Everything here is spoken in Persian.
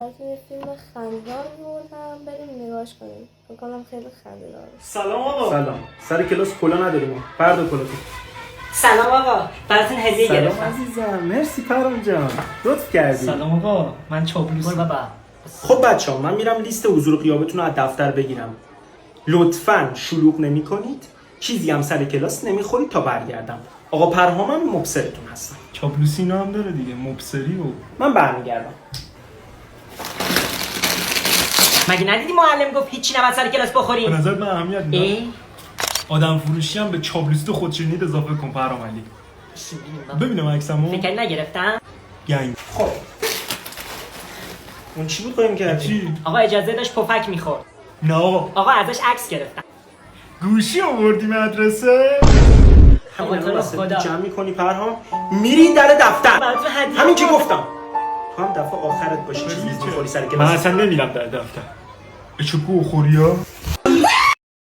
براتون یه فیلم خنده‌دار بردم بریم نگاش کنیم. فکر کنم خیلی خنده‌داره. سلام آقا. سلام. سر کلاس کلا نداریم ما. فردا کلا. سلام آقا. براتون هدیه گرفتم. سلام عزیزم. مرسی پرام جان. لطف کردی. سلام آقا. من چاپلوس. برو بابا. خب بچه‌ها من میرم لیست حضور غیابتون رو از دفتر بگیرم. لطفاً شلوغ نمی‌کنید. چیزی هم سر کلاس نمیخورید تا برگردم. آقا پرهامم مبصرتون هستم. چاپلوسی اینا هم داره دیگه، مبصری و من برمیگردم. مگه ندیدی معلم گفت هیچی نباید سر کلاس به بخوریم؟ نظر من اهمیت نداره. آدم فروشی هم به چاپلوسی خودشونید اضافه کن پرام علی. ببینم عکسمو. فکر نگرفتم. گنگ. خب. اون چی بود قایم کردی؟ چی؟ آقا اجازه داشت پفک میخورد. نه آقا. آقا ازش عکس گرفتم. گوشی آوردی مدرسه؟ آقا تو رو واسه خدا. جمع می‌کنی پرهام؟ میری در دفتر. براتون هدیه همین که آوردم. گفتم. تو هم دفعه آخرت باشی چیزی بخوری سر من کلاس. اصلا نمیرم در دفتر. چکو خوری ها.